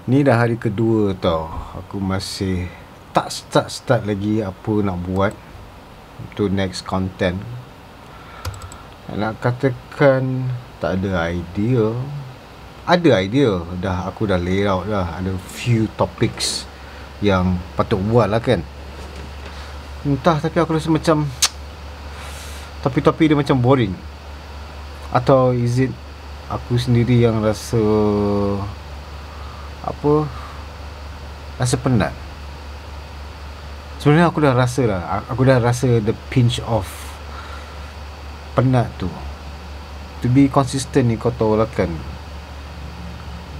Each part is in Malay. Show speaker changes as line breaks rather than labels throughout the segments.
Ni dah hari kedua tau. Aku masih tak start lagi apa nak buat untuk next content. Nak katakan tak ada idea. Ada idea. Aku dah lay out dah. Ada few topics yang patut buat lah kan. Entah, tapi aku rasa macam topik-topik dia macam boring. Atau is it aku sendiri yang rasa apa, rasa penat. Sebenarnya aku dah rasa lah, aku dah rasa the pinch of penat tu. To be consistent ni, kau tahu lah kan,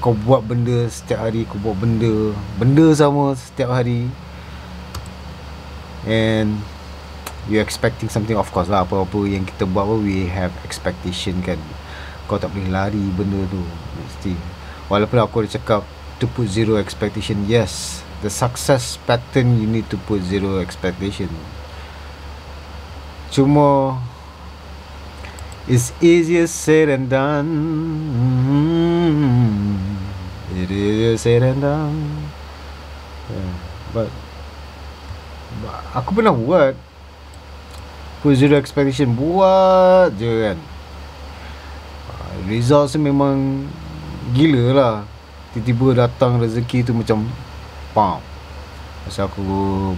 kau buat benda setiap hari, kau buat benda sama setiap hari, and you expecting something. Of course lah, apa-apa yang kita buat pun we have expectation kan. Kau tak boleh lari benda tu mesti. Walaupun aku dah cakap to put zero expectation, yes, the success pattern you need to put zero expectation. Cuma it's easier said than done. It is said and done. But aku pernah buat put zero expectation, buat je kan. Result memang gila lah. Tiba-tiba datang rezeki tu macam pam. Masa aku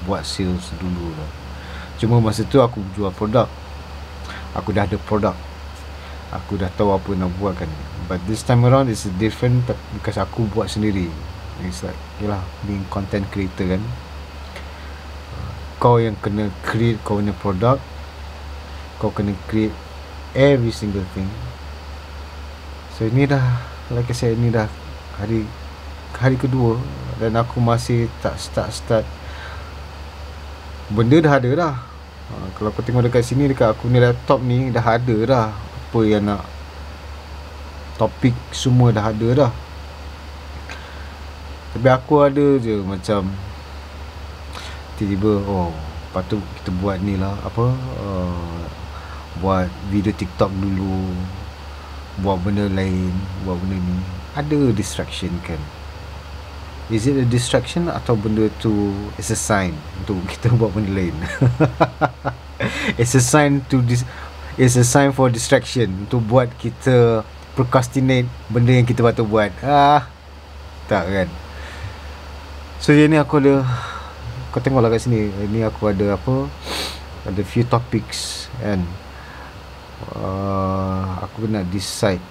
buat sales dulu lah. Cuma masa tu aku jual produk, aku dah ada produk, aku dah tahu apa nak buat kan. But this time around is different because aku buat sendiri. It's like, yelah, being content creator kan, kau yang kena create kau punya produk, kau kena create every single thing. So ini dah, like I said, ini dah hari kedua dan aku masih tak start. Benda dah ada dah. Kalau kau tengok dekat sini, dekat aku ni laptop ni, dah ada dah apa yang nak, topik semua dah ada dah. Tapi aku ada je macam tiba-tiba, oh patut kita buat ni lah, apa, buat video TikTok dulu, buat benda lain, buat benda ni. Ada distraction kan. Is it a distraction atau benda tu is a sign untuk kita buat benda lain? It's a sign it's a sign for distraction, untuk buat kita procrastinate benda yang kita patut buat. Tak kan. So yang ni aku ada, kau tengoklah kat sini, ni aku ada apa, ada few topics kan. Aku nak decide.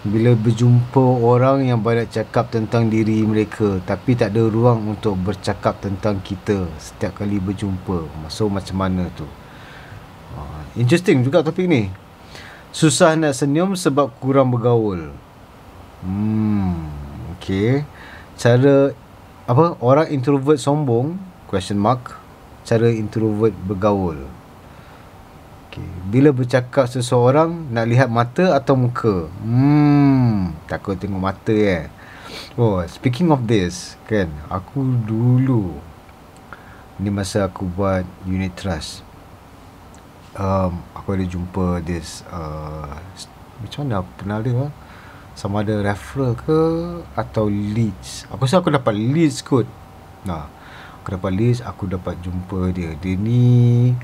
Bila berjumpa orang yang banyak cakap tentang diri mereka, tapi tak ada ruang untuk bercakap tentang kita setiap kali berjumpa, so macam mana tu? Interesting juga topik ni. Susah nak senyum sebab kurang bergaul. Okay. Cara apa, orang introvert sombong? Question mark. Cara introvert bergaul. Okay. Bila bercakap seseorang, nak lihat mata atau muka? Takut tengok mata Oh, speaking of this kan, aku dulu ni masa aku buat unit trust, aku ada jumpa this macam mana aku kenal dia, sama ada referral ke atau leads. Aku rasa aku dapat leads kot. Aku dapat leads, aku dapat jumpa dia. Dia ni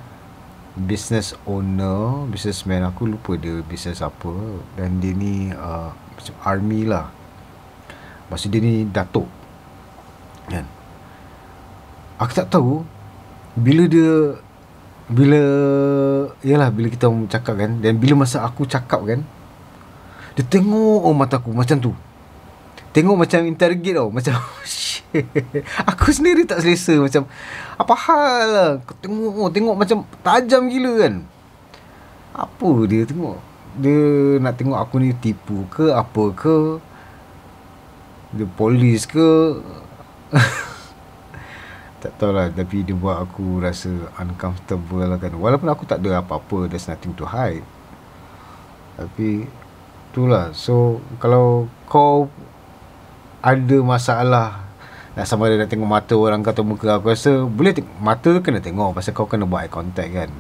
business owner, businessman, aku lupa dia business apa. Dan dia ni macam army lah. Maksud dia ni datuk kan. Aku tak tahu bila kita cakap kan, dan bila masa aku cakap kan, dia tengok mata aku macam tu. Tengok macam interrogate tau. Macam aku sendiri tak selesa. Macam apa hal lah, tengok macam tajam gila kan. Apa dia tengok? Dia nak tengok aku ni tipu ke apa ke? Dia polis ke? Tak tahulah. Tapi dia buat aku rasa uncomfortable lah kan. Walaupun aku tak ada apa-apa, there's nothing to hide. Tapi itulah. So kalau kau ada masalah nak, sama ada nak tengok mata orang kata muka, aku rasa boleh mata kena tengok, pasal kau kena buat eye contact kan.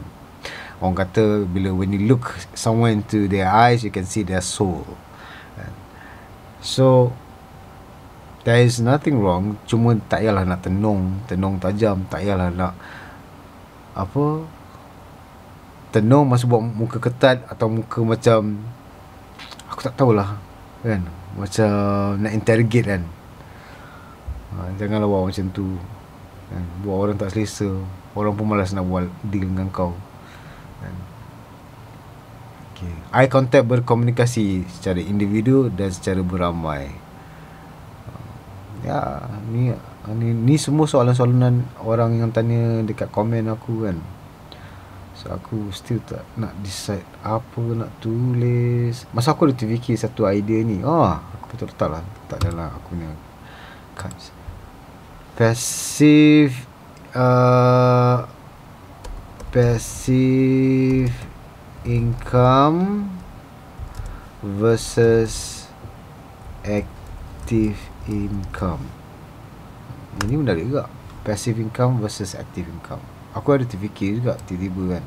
Orang kata bila when you look someone into their eyes, you can see their soul. So There is nothing wrong, cuma tak payahlah nak tenung tajam, tak payahlah nak apa, tenung masa buat muka ketat atau muka macam aku tak tahulah kan, macam nak interrogate kan. Janganlah buat macam tu kan. Buat orang tak selesa, orang pun malas nak buat deal dengan kau kan. Okay. Eye contact, berkomunikasi secara individu dan secara beramai. Ya, ni semua soalan-soalan orang yang tanya dekat komen aku kan. So aku still tak nak decide apa nak tulis. Masa aku ada terfikir satu idea ni, aku betul letak lah, letak dalam aku punya cards. Passive income versus active income. Ini menarik juga. Passive income versus active income. Aku ada terfikir juga tiba-tiba kan.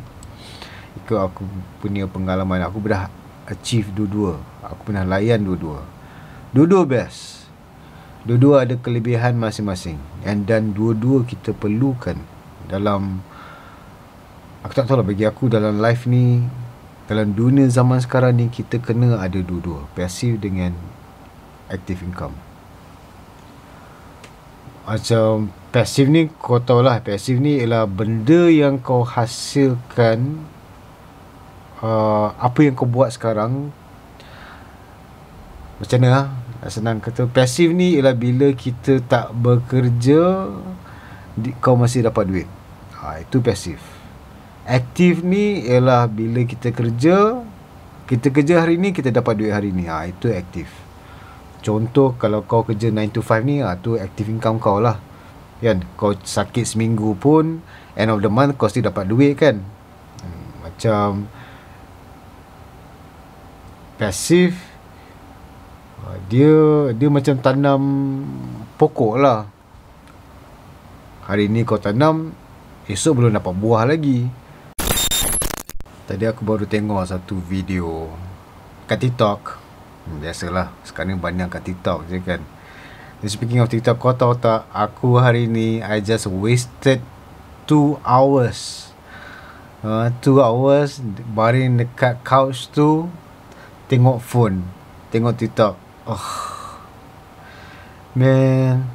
Ikut aku punya pengalaman, aku dah achieve dua-dua. Aku pernah layan dua-dua. Dua-dua best. Dua-dua ada kelebihan masing-masing. Dan dua-dua kita perlukan dalam, aku tak tahu lah, bagi aku dalam life ni, dalam dunia zaman sekarang ni, kita kena ada dua-dua. Passive dengan active income. Macam passive ni, kau tahulah, passive ni ialah benda yang kau hasilkan, apa yang kau buat sekarang. Macam mana lah, senang kata, passive ni ialah bila kita tak bekerja, kau masih dapat duit. Itu passive. Aktif ni ialah bila kita kerja hari ni, kita dapat duit hari ni. Itu aktif. Contoh, kalau kau kerja 9 to 5 ni, tu active income kau lah kan. Kau sakit seminggu pun, end of the month kau still dapat duit kan. Macam passive, dia macam tanam pokok lah. Hari ni kau tanam, esok belum dapat buah lagi. Tadi aku baru tengok satu video kat TikTok. Biasalah, sekarang banyak kat TikTok je kan. Speaking of TikTok, kau tahu tak, aku hari ni I just wasted 2 hours. 2 hours baring dekat couch tu, tengok phone, tengok TikTok. Man.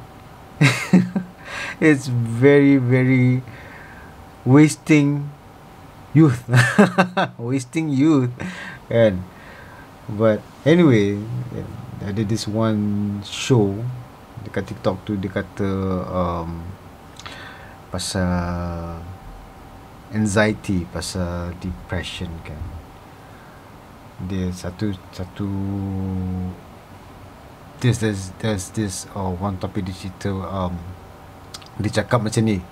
It's very, very wasting youth. Wasting youth kan. But anyway, ada this one show dekat TikTok tu, dia kata pasal anxiety, pasal depression kan. Dia satu there's this one topic di situ, dia cakap macam ni,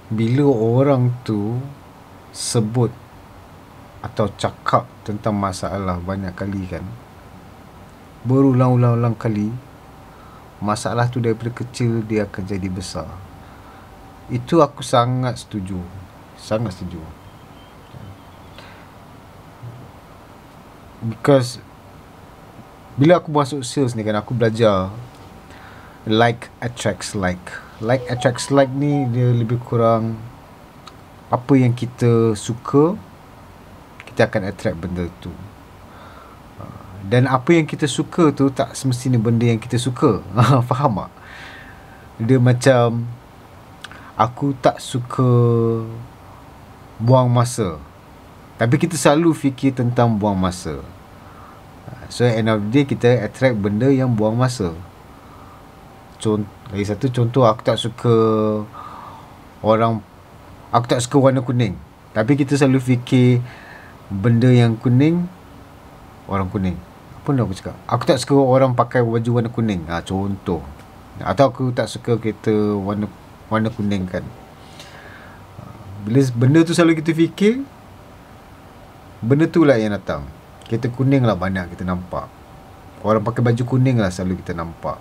bila orang tu sebut atau cakap tentang masalah banyak kali kan, berulang-ulang kali, masalah tu daripada kecil dia akan jadi besar. Itu aku sangat setuju. Because bila aku masuk sales ni kan, aku belajar like attracts like. Like attracts like ni, dia lebih kurang apa yang kita suka, kita akan attract benda tu. Dan apa yang kita suka tu tak semestinya benda yang kita suka. Faham tak? Dia macam, aku tak suka buang masa, tapi kita selalu fikir tentang buang masa. So end of the day, kita attract benda yang buang masa. Lagi satu contoh, aku tak suka warna kuning, tapi kita selalu fikir benda yang kuning, orang kuning. Apa nak aku cakap? Aku tak suka orang pakai baju warna kuning. Contoh. Atau aku tak suka kereta warna kuning kan. Bila benda tu selalu kita fikir, benda tu lah yang datang. Kereta kuning lah banyak kita nampak. Orang pakai baju kuning lah selalu kita nampak.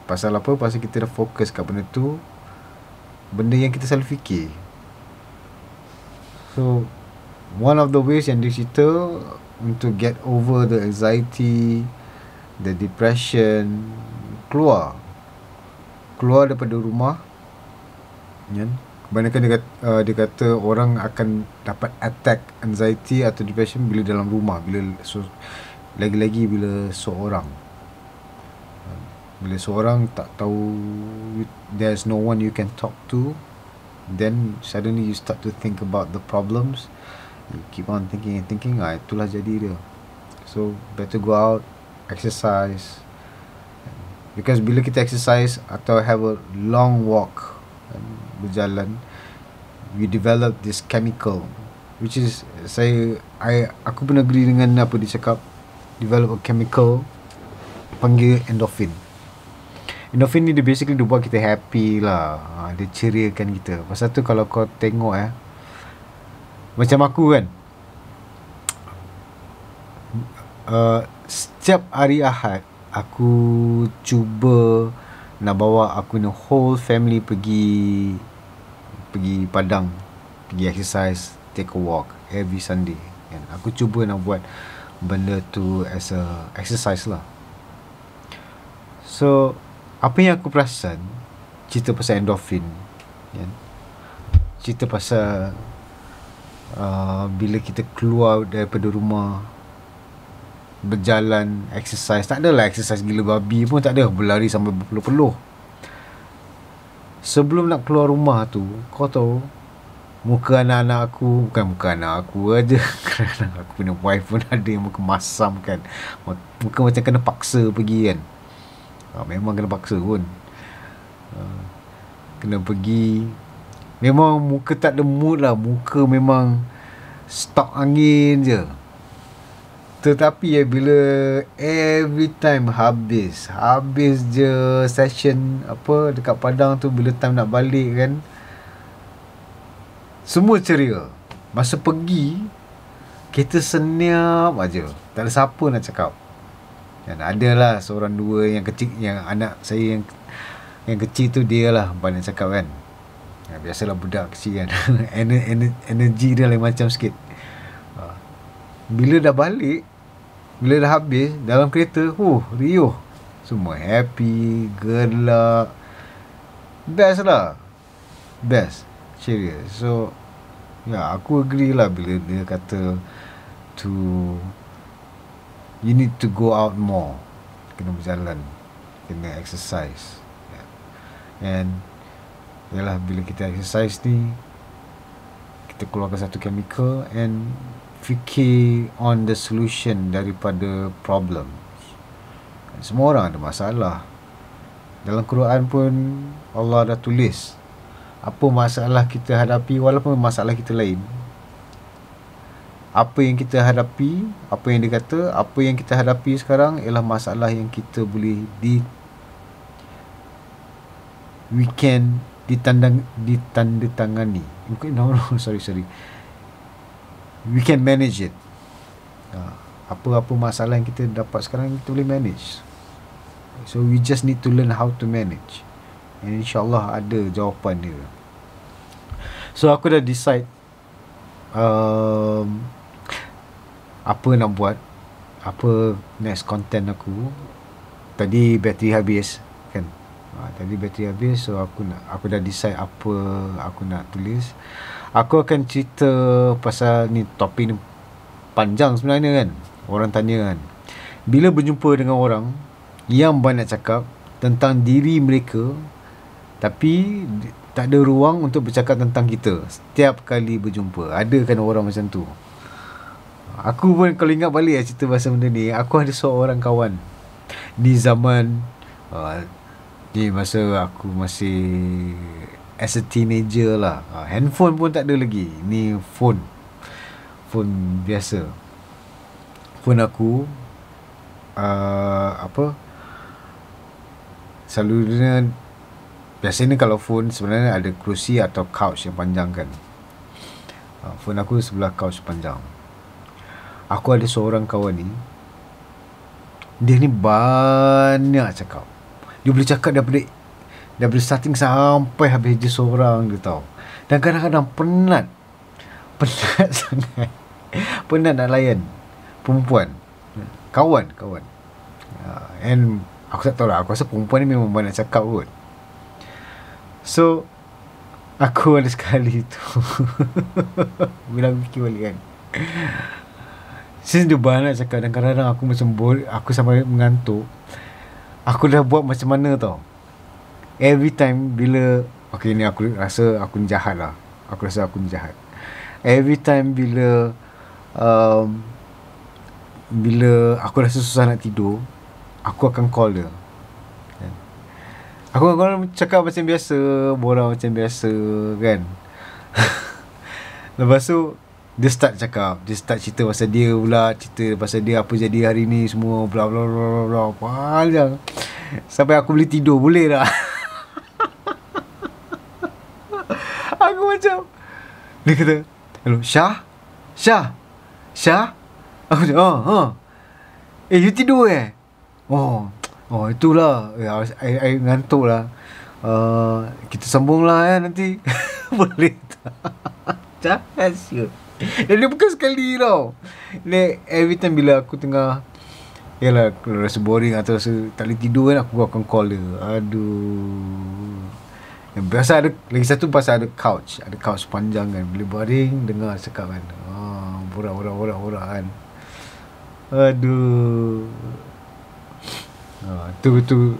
Pasal apa? Pasal kita dah fokus kat benda tu, benda yang kita selalu fikir. So one of the ways yang dia cerita untuk get over the anxiety the depression, keluar daripada rumah, kan? Kebanyakan dia kata orang akan dapat attack anxiety atau depression bila dalam rumah, lagi-lagi bila seorang tak tahu, there's no one you can talk to, then suddenly you start to think about the problems, you keep on thinking, itulah jadi dia. So better go out, exercise, because bila kita exercise atau have a long walk, berjalan, we develop this chemical, which is, aku pun agree dengan apa dia cakap, develop a chemical panggil endorphin. Endorphin ni dia basically dia buat kita happy lah, dia ceriakan kita. Pasal tu kalau kau tengok macam aku kan, setiap hari Ahad aku cuba nak bawa aku ni whole family pergi padang, pergi exercise, take a walk every Sunday, kan? Aku cuba nak buat benda tu as a exercise lah. So apa yang aku perasan, cerita pasal endorphin, kan? Cerita pasal bila kita keluar daripada rumah, berjalan, exercise, tak adalah exercise gila babi pun, tak ada berlari sampai berpeluh-peluh. Sebelum nak keluar rumah tu, kau tahu, muka anak-anak aku, bukan muka anak aku aja, kerana aku punya wife pun ada yang muka masam kan, muka macam kena paksa pergi kan. Memang kena paksa pun, kena pergi. Memang muka tak ada mood lah, muka memang stok angin je. Tetapi bila every time habis je session apa dekat padang tu, bila time nak balik kan, semua ceria. Masa pergi, kita senyap aja, tak ada siapa nak cakap. Dan adalah seorang dua yang kecil, yang anak saya yang kecil tu, dia lah banyak cakap kan. Biasalah budak kecil kan. Energi dia lain macam sikit. Bila dah balik, bila dah habis dalam kereta, riuh, semua happy, gelak, best lah, best, ceria. So aku agree lah bila dia kata you need to go out more, kena berjalan, kena exercise, and yalah, bila kita exercise ni, kita keluarkan satu chemical and fikir on the solution daripada problem. Semua orang ada masalah. Dalam Quran pun Allah dah tulis apa masalah kita hadapi, walaupun masalah kita lain. Apa yang kita hadapi, apa yang dia kata, apa yang kita hadapi sekarang ialah masalah yang kita boleh we can ditandatangani. Sorry. We can manage it. Apa-apa masalah yang kita dapat sekarang, kita boleh manage. So we just need to learn how to manage, and insyaAllah ada jawapan dia. So aku dah decide apa nak buat, apa next content aku. Tadi bateri habis kan, tadi bateri habis. So aku dah decide apa aku nak tulis. Aku akan cerita pasal ni, topik ni panjang sebenarnya kan. Orang tanya kan, bila berjumpa dengan orang yang banyak cakap tentang diri mereka, tapi tak ada ruang untuk bercakap tentang kita setiap kali berjumpa. Ada kan orang macam tu. Aku pun kalau ingat balik cerita pasal benda ni, aku ada seorang kawan di zaman ni, masa aku masih as a teenager lah. Handphone pun tak ada lagi. Ni phone biasa. Phone aku selalunya, biasanya kalau phone sebenarnya ada kerusi atau couch yang panjang kan. Phone aku sebelah couch panjang. Aku ada seorang kawan ni, dia ni banyak cakap. Dia boleh cakap daripada starting sampai habis je seorang dia tahu. Dan kadang-kadang penat sangat. Penat nak layan perempuan, kawan. And aku tak tahu lah, aku rasa perempuan ni memang banyak cakap kot. So aku ada sekali tu bila aku fikir balik kan, since dia banyak cakap dan kadang-kadang aku macam aku sampai mengantuk, aku dah buat macam mana tau. Every time bila, okay ni aku rasa aku ni jahat lah, aku rasa aku ni jahat. Every time bila bila aku rasa susah nak tidur, aku akan call dia. Aku akan cakap macam biasa, borak macam biasa kan. Lepas tu dia start cakap, dia start cerita pasal dia pula, cerita pasal dia apa jadi hari ni semua, bla bla bla bla bla, panjang sampai aku boleh tidur boleh tak. Aku macam, dia kata, hello Syah, aku cakap, you tidur Oh itulah, I ngantuk lah. Kita sambung lah nanti. Boleh tak? Jangan siut. Dan dia bukan sekali tau. Like, every time bila aku tengah, yalah, kalau rasa boring atau rasa tak boleh tidur kan, aku akan call dia. Aduh. Yang biasa ada lagi satu pasal ada couch panjang kan. Bila baring dengar cakap kan. Borak kan. Aduh. Tu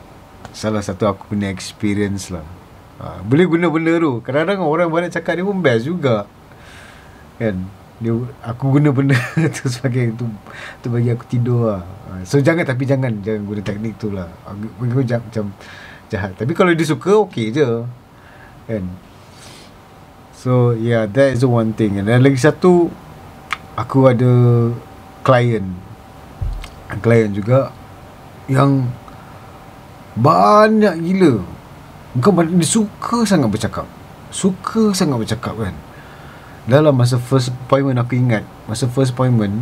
salah satu aku punya experience lah. Boleh guna benda tu. Kadang-kadang orang banyak cakap dia pun best juga kan. Aku guna benda tu sebagai tu bagi aku tidur lah. So jangan guna teknik tu lah. Aku macam jahat. Tapi kalau dia suka, okay je kan. So yeah, that is the one thing. Dan lagi satu, aku ada klien juga yang banyak gila. Dia suka sangat bercakap kan. Dalam masa first appointment, aku ingat masa first appointment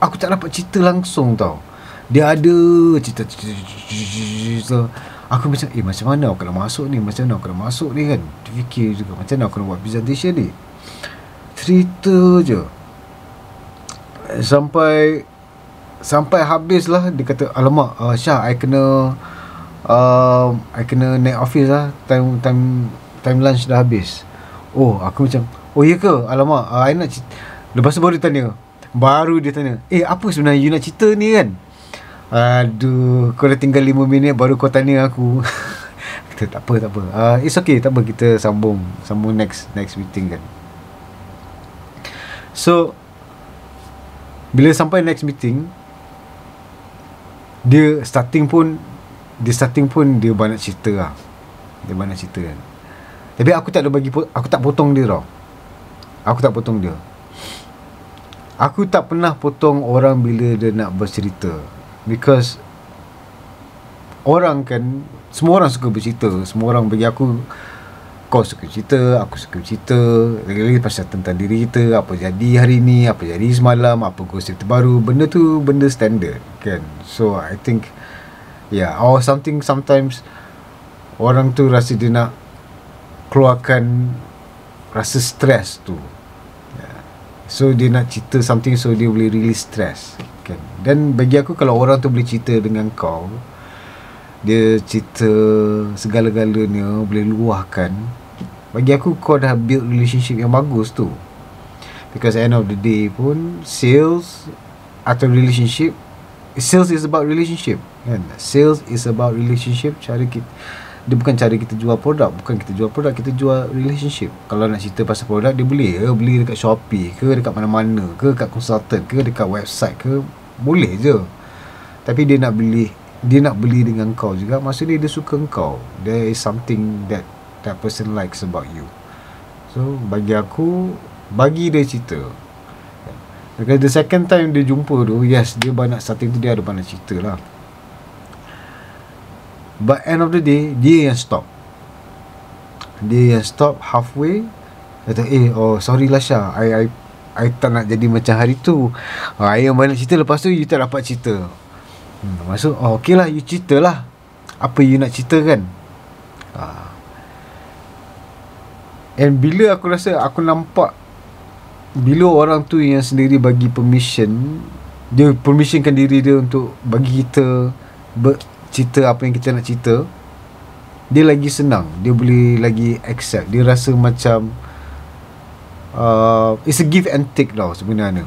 aku tak dapat cerita langsung tau. Dia ada cerita. Aku macam macam mana aku nak masuk ni kan. Terfikir juga macam mana aku nak buat presentation ni. Cerita je sampai habis lah. Dia kata, alamak Syah, I kena naik office lah, time lunch dah habis. Aku macam, ya ke, alamak, I nak lepas tu baru dia tanya apa sebenarnya you nak cerita ni kan. Aduh, kau dah tinggal 5 minit baru kau tanya aku. Kata tak apa, it's okay, tak apa, kita sambung next meeting kan. So bila sampai next meeting, dia starting pun dia banyak cerita lah. Dia banyak cerita kan. Tapi aku tak potong dia tau. Aku tak pernah potong orang bila dia nak bercerita. Because orang kan, semua orang suka bercerita. Semua orang bagi aku, kau suka cerita, aku suka cerita. Lagi-lagi pasal tentang diri kita, apa jadi hari ni, apa jadi semalam, apa gosip terbaru. Benda tu benda standard kan. So I think or something, sometimes orang tu rasa dia nak keluarkan rasa stress tu. So dia nak cerita something so dia boleh release stress kan. Dan bagi aku, kalau orang tu boleh cerita dengan kau, dia cerita segala-galanya, boleh luahkan, bagi aku kau dah build relationship yang bagus tu. Because at the end of the day pun, sales atau relationship, sales is about relationship kan. Sales is about relationship. Dia bukan cara kita jual produk. Kita jual relationship. Kalau nak cerita pasal produk, dia boleh beli dekat Shopee ke, dekat mana-mana ke, dekat consultant ke, dekat website ke, boleh je. Tapi dia nak beli dengan kau juga. Maksudnya dia suka kau. There is something that person likes about you. So bagi aku, bagi dia cerita. Because the second time dia jumpa tu, yes, dia starting tu dia ada banyak cerita lah. But end of the day, dia yang stop halfway. Kata, sorry lah Syah, I tak nak jadi macam hari tu. I yang banyak cerita, lepas tu you tak dapat cerita. Maksud, okay lah, you cerita lah apa you nak cerita kan. And bila aku rasa, aku nampak bila orang tu yang sendiri bagi permissionkan diri dia untuk bagi kita cerita apa yang kita nak cerita, dia lagi senang, dia boleh lagi accept, dia rasa macam it's a give and take tau sebenarnya.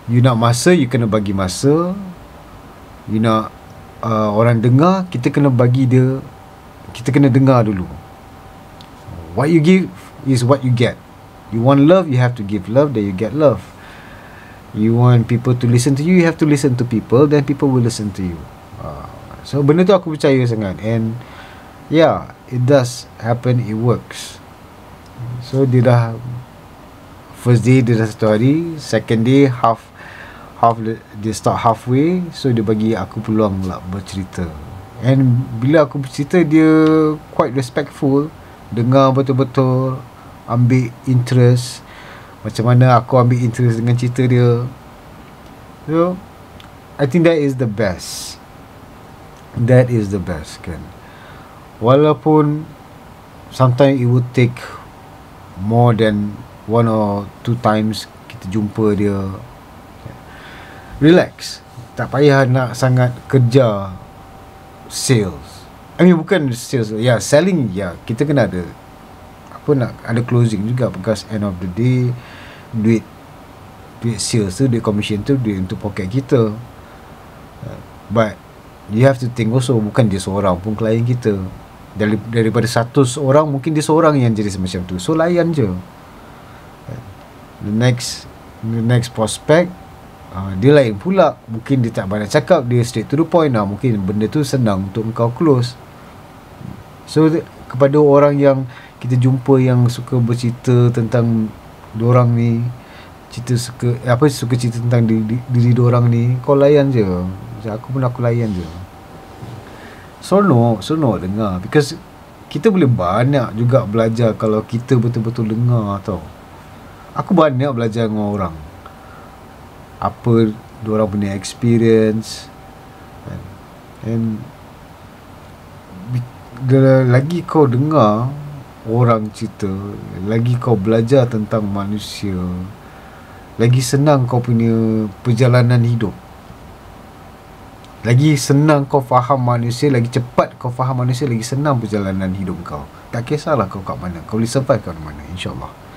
You nak masa, you kena bagi masa. You nak orang dengar, kita kena bagi dia, kita kena dengar dulu. What you give is what you get. You want love, you have to give love, then you get love. You want people to listen to you, you have to listen to people, then people will listen to you. So benda tu aku percaya sangat. And yeah, it does happen, it works. So dia dah, first day dia dah satu hari, second day half dia start halfway. So dia bagi aku peluang lah bercerita. And bila aku bercerita, dia quite respectful, dengar betul-betul, ambil interest macam mana aku ambil interest dengan cerita dia. So I think that is the best. That is the best kan. Walaupun sometimes it would take more than 1 or 2 times kita jumpa dia, relax, tak payah nak sangat kerja sales. I mean bukan sales, yeah, selling, yeah, kita kena ada apa, nak ada closing juga, because end of the day duit sales tu, duit commission tu, duit untuk poket kita. But you have to think also, bukan dia seorang pun klien kita. Daripada 100 orang, mungkin dia seorang yang jadi semacam tu. So layan je. The next prospect, dia lain pula. Mungkin dia tak banyak cakap, dia straight to the point lah. Mungkin benda tu senang untuk kau close. So kepada orang yang kita jumpa yang suka bercerita tentang dorang ni, suka cerita tentang diri dorang ni, kau layan je. Aku pun aku layan je. Seronok dengar, because kita boleh banyak juga belajar kalau kita betul-betul dengar tau. Aku banyak belajar dengan orang, apa diorang punya experience, and lagi kau dengar orang cerita, lagi kau belajar tentang manusia, lagi senang kau punya perjalanan hidup, lagi senang kau faham manusia, lagi cepat kau faham manusia, lagi senang perjalanan hidup kau. Tak kisahlah kau kat mana, kau boleh survive kat mana, insyaAllah.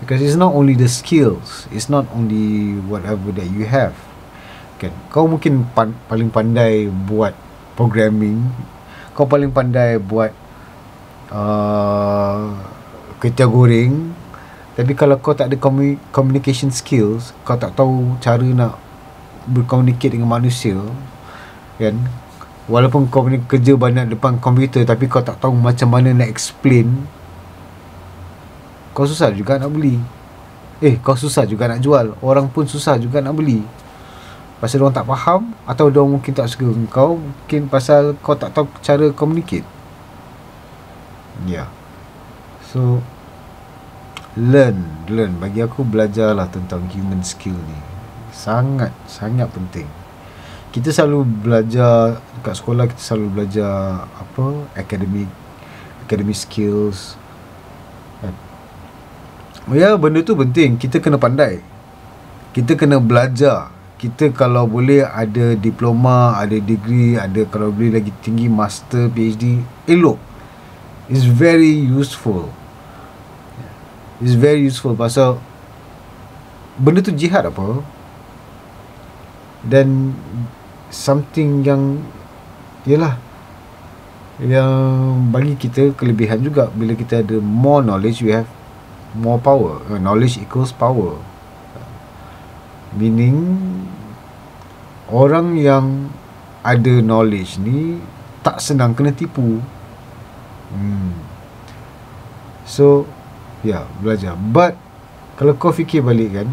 Because it's not only the skills, it's not only whatever that you have kan. Kau mungkin paling pandai buat programming, kau paling pandai buat kway goreng, tapi kalau kau tak ada communication skills, kau tak tahu cara nak berkomunikasi dengan manusia kan, walaupun kau punya kerja banyak depan komputer, tapi kau tak tahu macam mana nak explain, kau susah juga nak beli. Kau susah juga nak jual. Orang pun susah juga nak beli, pasal diorang tak faham, atau diorang mungkin tak suka kau, mungkin pasal kau tak tahu cara communicate. So learn. Bagi aku, belajarlah tentang human skill ni. Sangat penting. Kita selalu belajar dekat sekolah, kita selalu belajar academic skills. Benda tu penting. Kita kena pandai, kita kena belajar. Kita kalau boleh ada diploma, ada degree, ada kalau boleh lagi tinggi, master, PhD, elok. It's very useful. Pasal benda tu jihad apa, dan something yang yang bagi kita kelebihan juga. Bila kita ada more knowledge, we have more power. Knowledge equals power, meaning orang yang ada knowledge ni tak senang kena tipu. So belajar. But kalau kau fikir balik kan,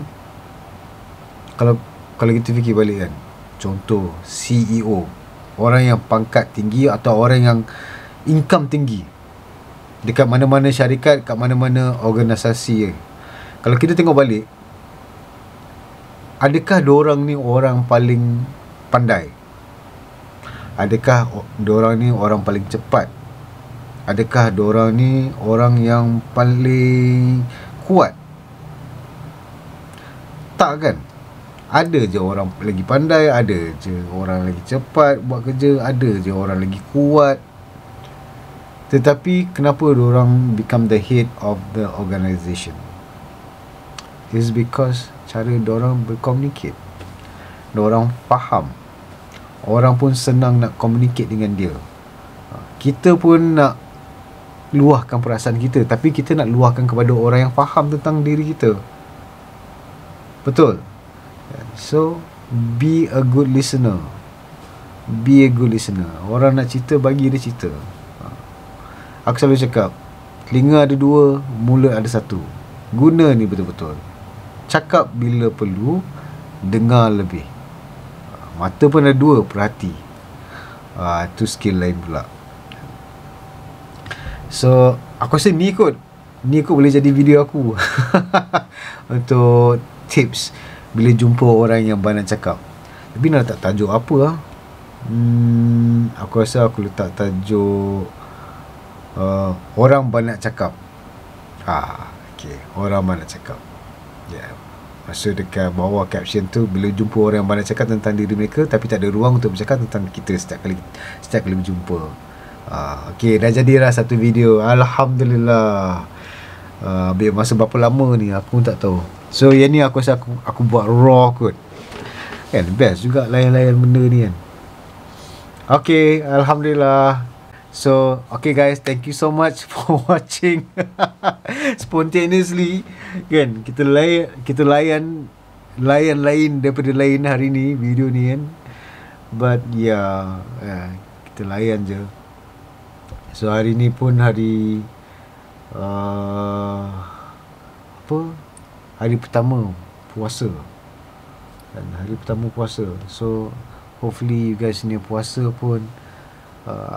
kalau kita fikir balik kan, contoh CEO, orang yang pangkat tinggi atau orang yang income tinggi dekat mana-mana syarikat, kat mana-mana organisasi, kalau kita tengok balik, adakah diorang ni orang paling pandai? Adakah diorang ni orang paling cepat? Adakah diorang ni orang yang paling kuat? Tak kan? Ada je orang lagi pandai, ada je orang lagi cepat buat kerja, ada je orang lagi kuat. Tetapi kenapa orang become the head of the organisation? Is because cara orang berkomunikate. Orang faham. Orang pun senang nak communicate dengan dia. Kita pun nak luahkan perasaan kita, tapi kita nak luahkan kepada orang yang faham tentang diri kita. Betul? So, be a good listener. Be a good listener. Orang nak cerita, bagi dia cerita. Aku selalu cakap, telinga ada dua, mulut ada satu. Guna ni betul-betul. Cakap bila perlu, dengar lebih. Mata pun ada dua, perhati. Itu skill lain pula. So, aku rasa ni kot boleh jadi video aku. Untuk tips bila jumpa orang yang banyak cakap. Tapi nak letak tajuk apa lah? Aku rasa aku letak tajuk orang banyak cakap. Okay, orang banyak cakap. Maksud dekat bawah caption tu, bila jumpa orang yang banyak cakap tentang diri mereka, tapi tak ada ruang untuk bercakap tentang kita setiap kali berjumpa. Okay, dah jadilah satu video. Alhamdulillah. Biar masa berapa lama ni aku pun tak tahu. So yang ni aku rasa aku buat raw kot. Kan best juga layan-layan benda ni kan. Okay, Alhamdulillah. So okay guys, thank you so much for watching. Spontaneously kan, kita layan daripada lain hari ni, video ni kan. But yeah, kita layan je. So hari ni pun hari hari pertama puasa. Dan hari pertama puasa. So hopefully you guys ni puasa pun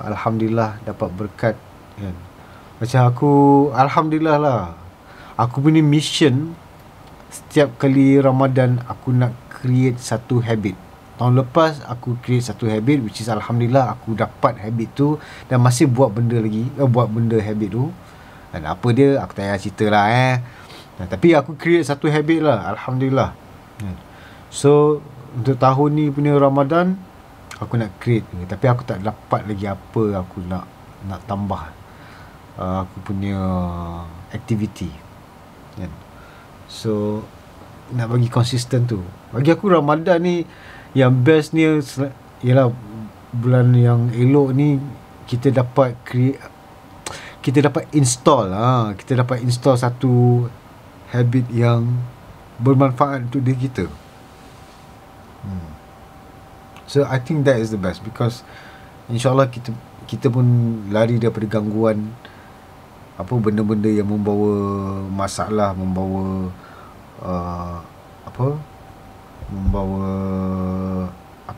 Alhamdulillah dapat berkat kan. Macam aku, Alhamdulillah lah, aku punya mission setiap kali Ramadan aku nak create satu habit. Tahun lepas aku create satu habit, which is Alhamdulillah aku dapat habit tu dan masih buat benda habit tu. Dan apa dia, aku tak payah cerita lah tapi aku create satu habit lah, Alhamdulillah. So untuk tahun ni punya Ramadan aku nak create, tapi aku tak dapat lagi apa aku nak tambah aku punya activity kan. So nak bagi konsisten tu. Bagi aku Ramadan ni yang best ni ialah bulan yang elok ni, kita dapat install satu habit yang bermanfaat untuk diri kita. So I think that is the best, because InsyaAllah kita pun lari daripada gangguan benda-benda yang membawa masalah, membawa apa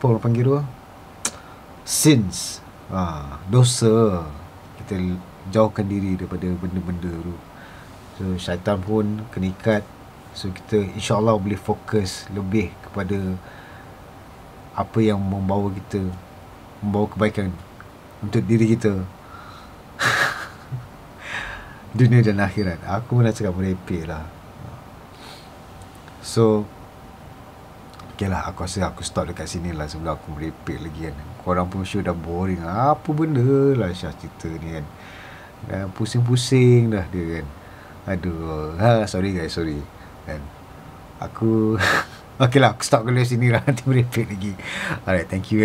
orang panggil tu, sins, dosa. Kita jauhkan diri daripada benda-benda tu. So syaitan pun kena ikat. So kita insyaAllah boleh fokus lebih kepada apa yang membawa kebaikan untuk diri kita. Dunia dan akhirat. Aku nak cakap merepek lah. So okay lah, aku rasa aku stop dekat sini lah sebelum aku merepek lagi kan. Korang pun sure dah boring. Apa benda lah Syah cerita ni kan. Dah pusing-pusing dah dia kan. Aduh, sorry guys, sorry kan. Aku okay lah, aku stop dulu sini lah, nanti merepek lagi. Alright, thank you.